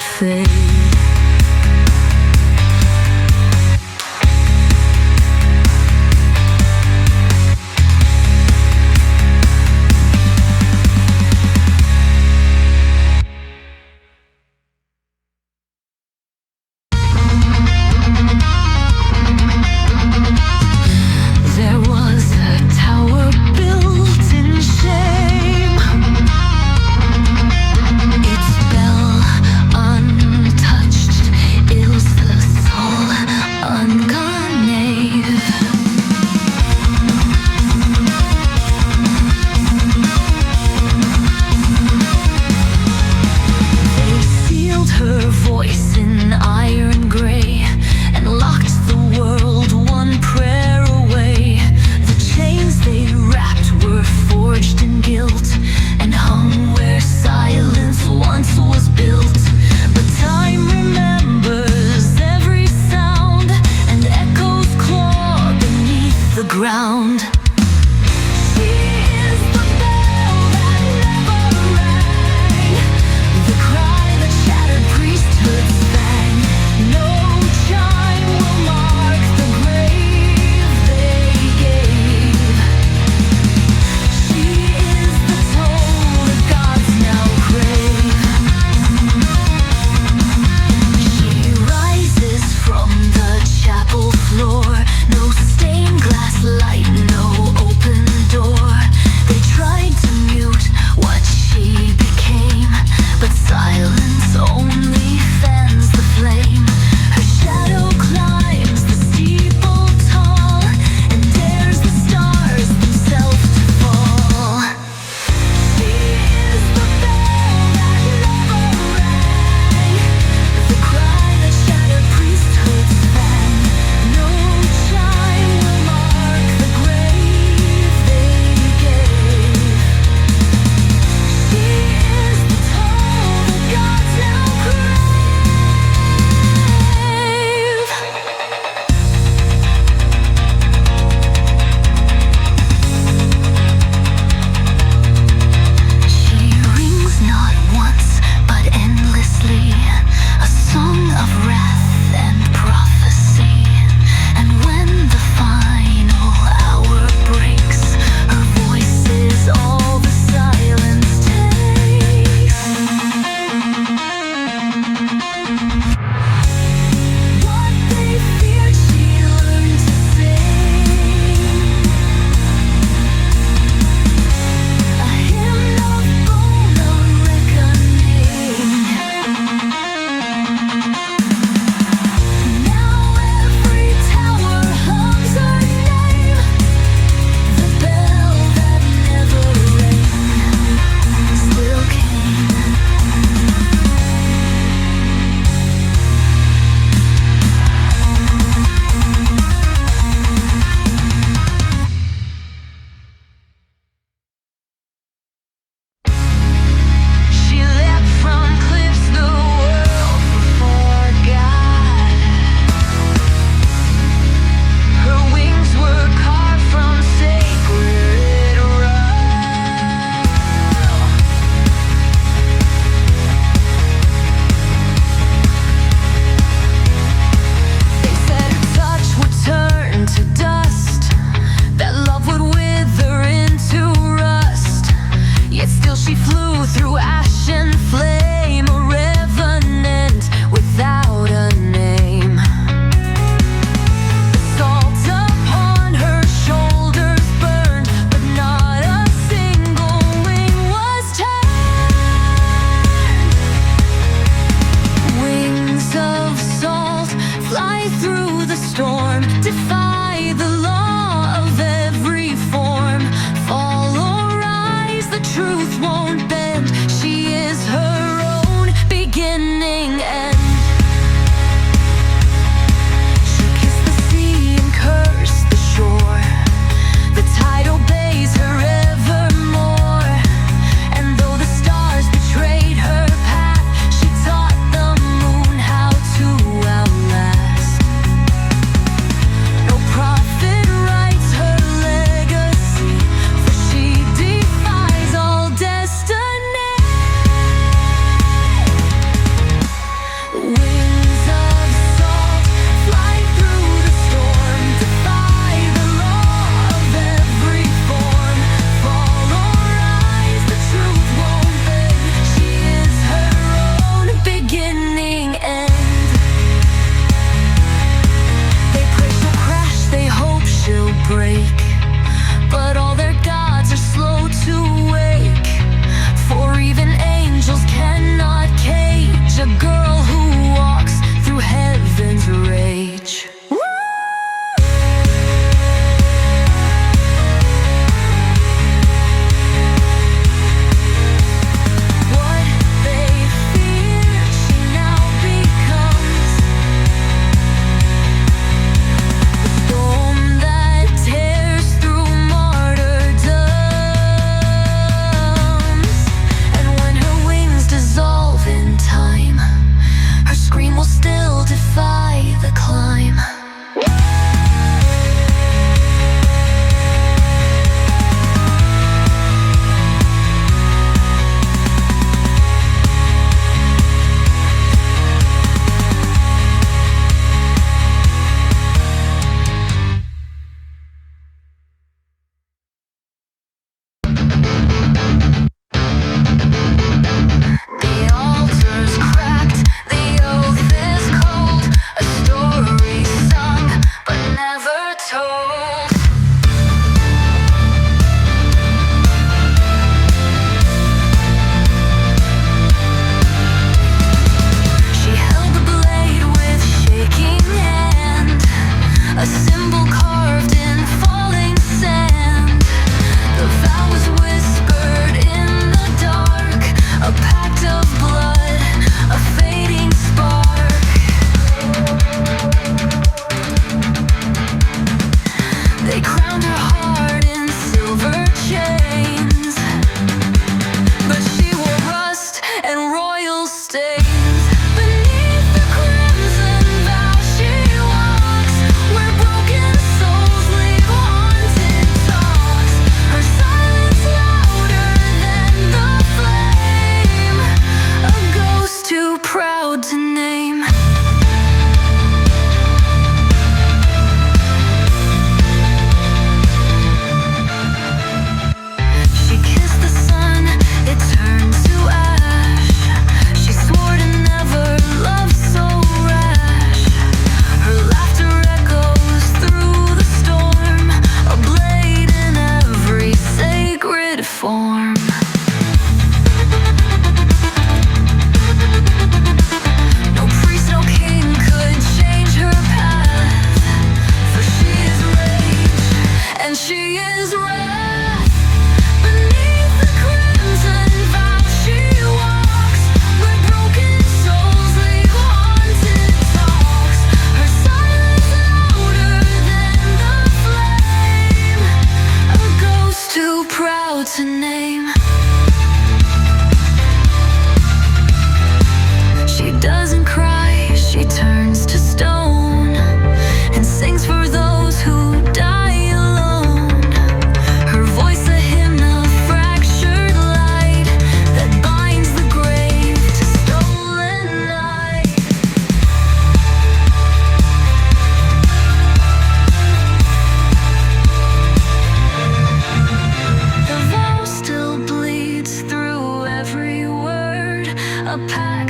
fade. There was a tower built in shame, its bell untouched.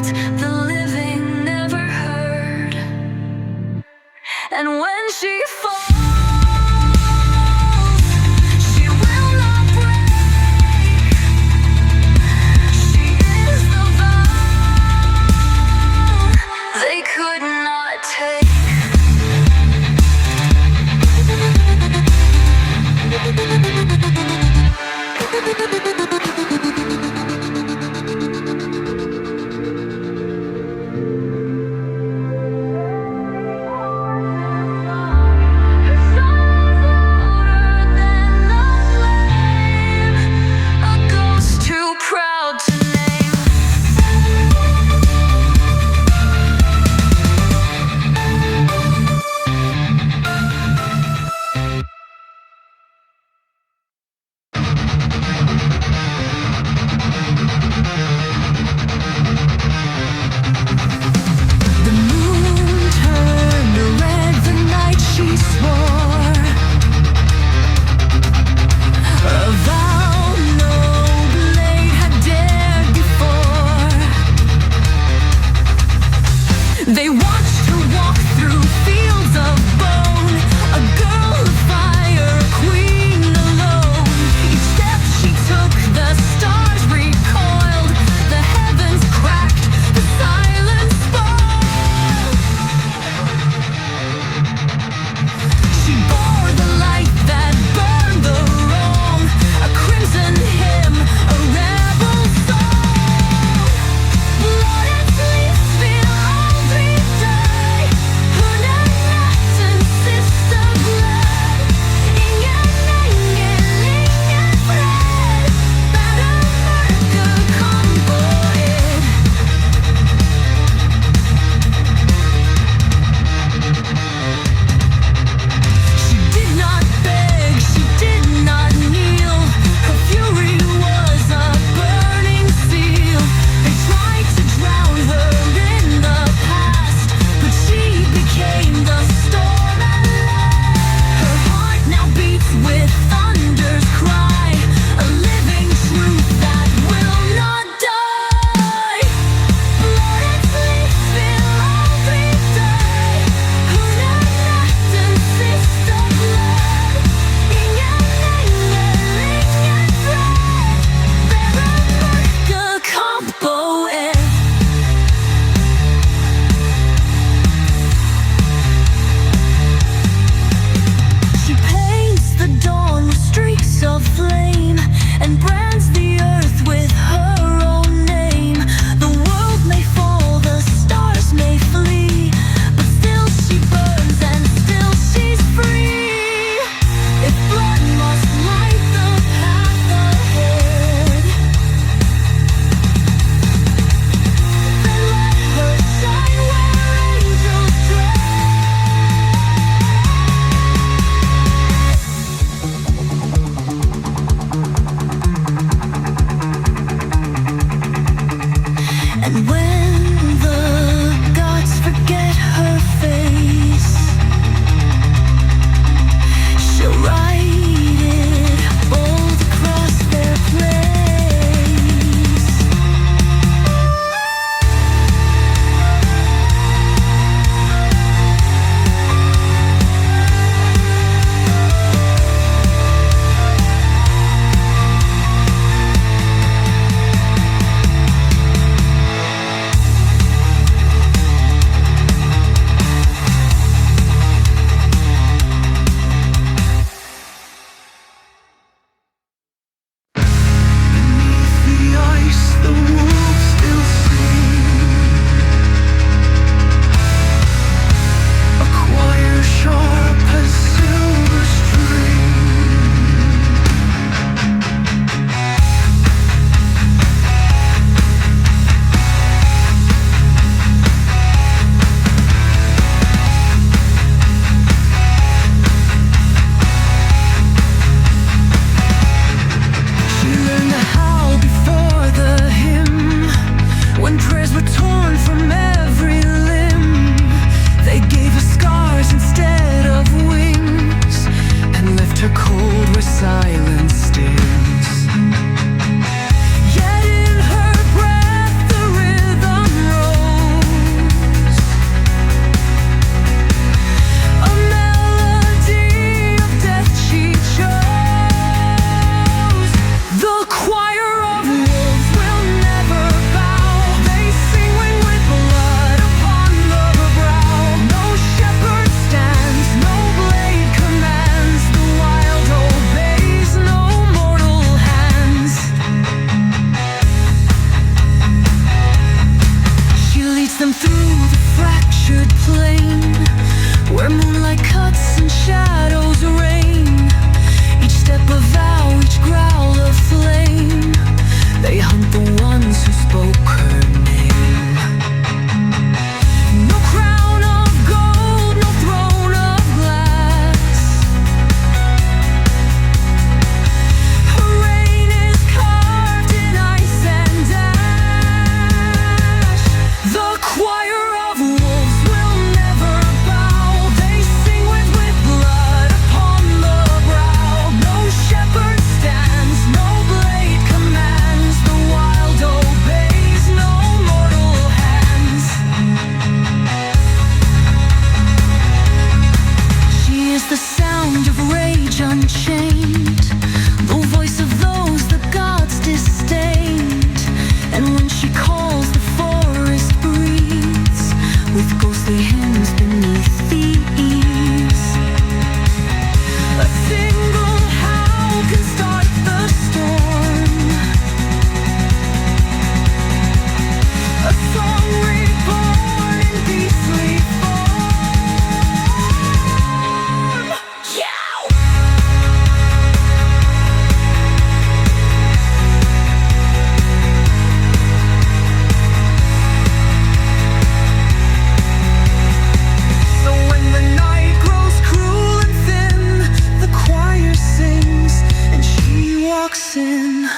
fact the living never heard. And when she falls, she will not break. She is the vow they could not take. They watched her walk through fields of bone, a girl of fire, a queen alone. Each step she took, the stars recoiled, the heavens cracked, the silence spoiled. She bore the light that burned the wrong, a crimson hymn, a rebel song. Blood and sleep spill. And when the gods forget her face, she'll write it bold across their place. Yet in her breath the rhythm orchard plain, where moonlight cuts and shadows rain. Each step a vow, each growl a flame. They hunt the ones who spoke her name. No crown of gold, no throne of glass. Her reign is carved in ice and ash. The choir of wolves will never bow. They sing with blood upon the brow. No shepherd stands, no blade commands. The wild obeys, no mortal hands. She is the sound of rage unchained, the voice of those the gods disdained. And when she calls, the forest breathes with ghostly hymns beneath the eaves. A single howl can start the storm, a song reborn in beastly form. Yeah! So when the night grows cruel and thin, the choir sings and she walks in.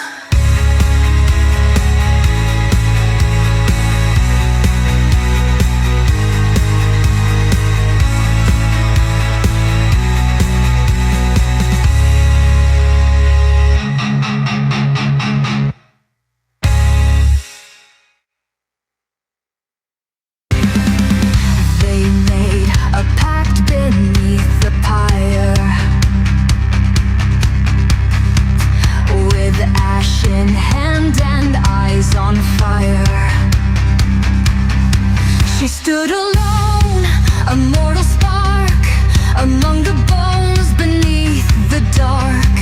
They made a pact beneath the pyre, with ash in hand and eyes on fire. She stood alone, a mortal spark, among the bones beneath the dark.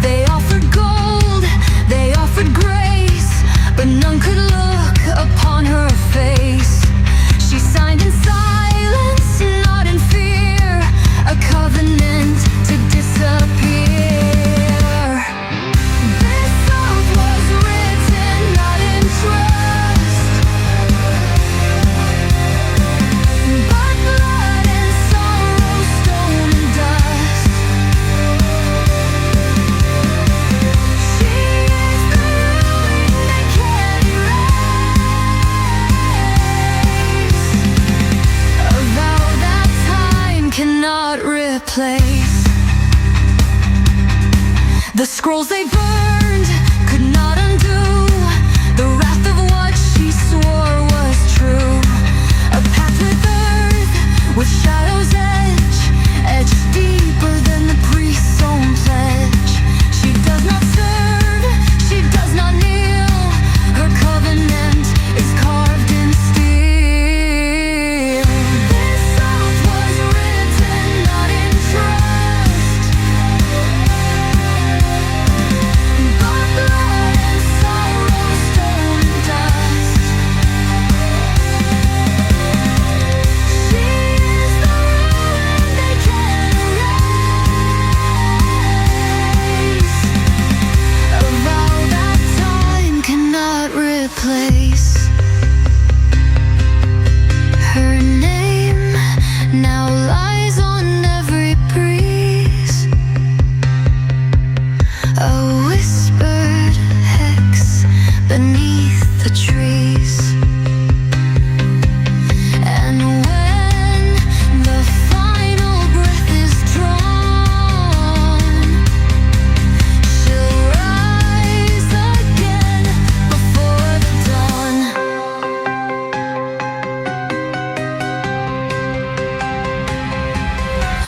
They offered gold, they offered grace, but none could look upon her face. She signed in silence, not in fear, a covenant to disappear. This oath was written not in trust, but blood and sorrow, stone and dust. She is the ruin they can't erase, a vow that time cannot replace. The scrolls they burned could not undo the wrath of what she swore was true. A path with earth, with shadow's edge, etched deeper than the priest's own pledge. She does not serve, she does not kneel. Her covenant is carved in steel. This oath was written not in trust, but blood and sorrow, stone and dust. She is the ruin they can't erase, a vow that time cannot replace. Her name now lies on every breeze, a whispered hex beneath the trees. And when the final breath is drawn, she'll rise again before the dawn.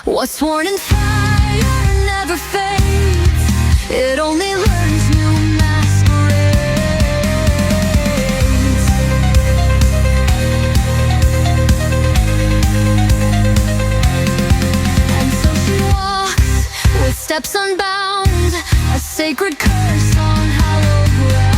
What's sworn in fire never fades, it only learns new masquerades. And so she walks with steps unbound, a sacred curse on hallowed ground.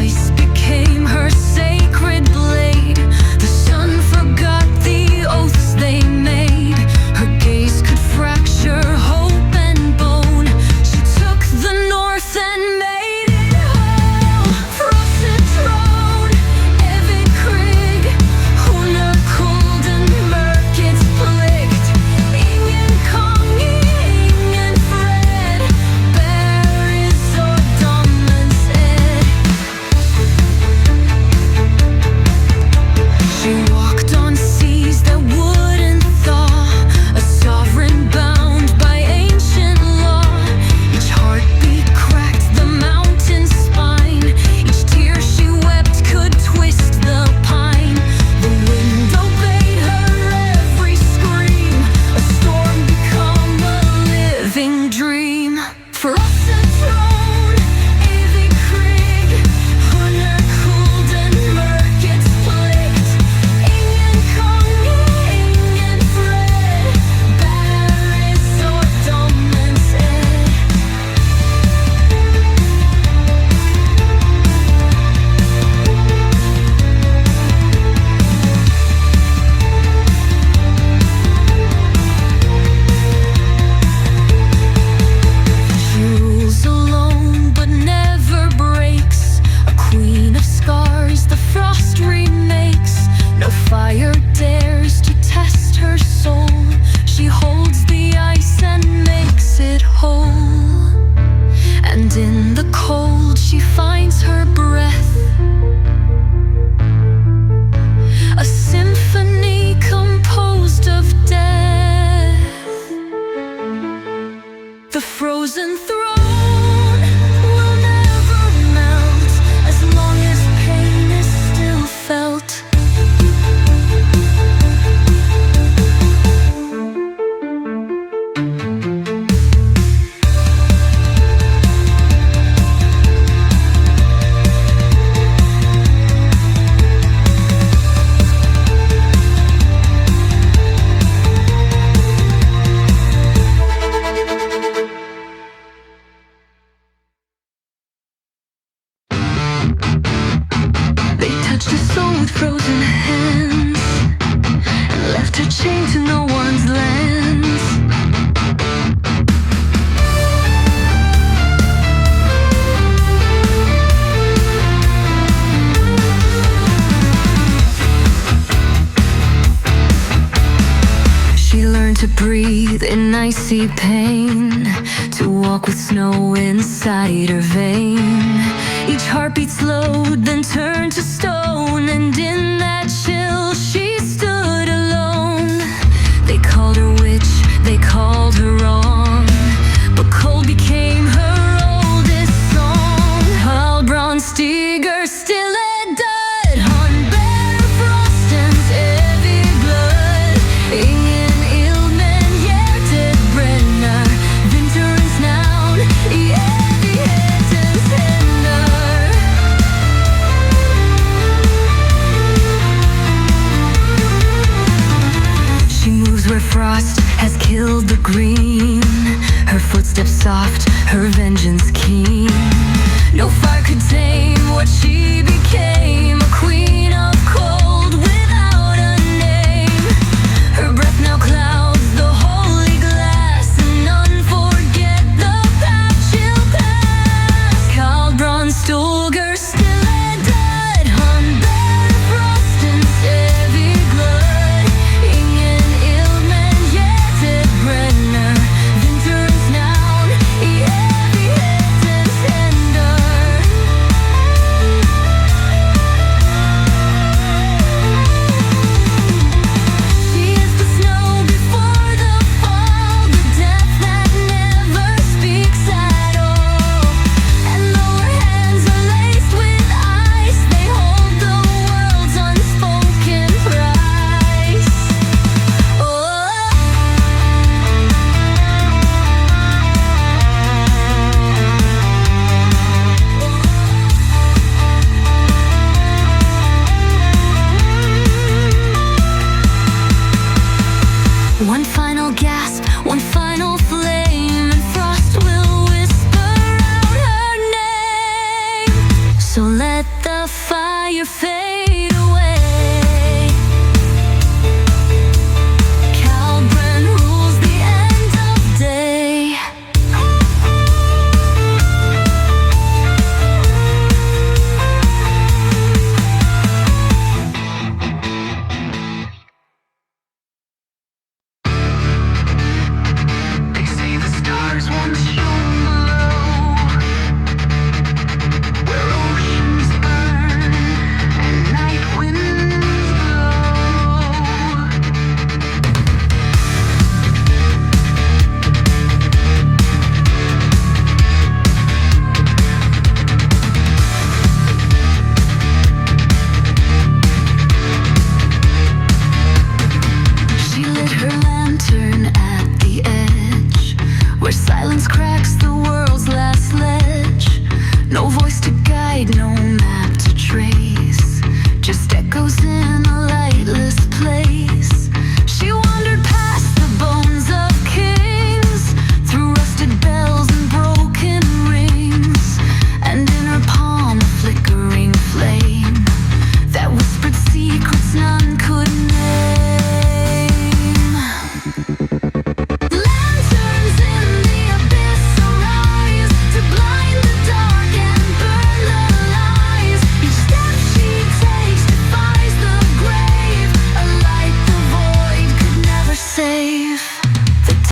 voice became her sacred blade. The sun forgot the oaths they made. Her gaze could fracture hope and bone. She took the north and made it whole. Frozen throne, evig Krieg, Hunner Kulden, Mörkets plikt. Ingen konge, ingen fred, bäris och dommens ed. She walked on seas that wouldn't thaw, a sovereign bound by ancient law. Each heartbeat cracked the mountain's spine. Each tear she wept could twist the pine. The wind obeyed her every scream. A storm become a living dream. Frozen throne, evig Krieg, Hunner Kulden, Mörkets plikt. Ingen konge, ingen fred, bäris och dommens ed. She rules alone but never breaks. A queen of scars the frost remakes. No fire dares to test her soul. She holds the ice and makes it whole. And in the cold she finds her breath. A symphony composed of death. The frozen throne will never melt as long as pain is still felt. They touched her soul with frozen hands and left her chained to no one's lands. She learned to breathe in icy pain, to walk with snow inside her vein. Each heartbeat slowed, then turned to stone, and in that chill she stood alone. They called her witch, they called her wrong, but cold became her oldest song. Halbrandstiger stille död, han bär frostens evig glöd. Ingen ild men hjärtat bränner, vinterns namn i evighetens händer. She moves where frost has killed the green. Her footsteps soft, her vengeance keen. No fire could tame what she became, a queen of cold without a name. Her breath now clouds the holy glass, and none forget the path she'll pass. Halbrandstiger stille död, han bär frostens evig glöd. Ingen ild men hjärtat bränner, vinterns namn i evighet. your face.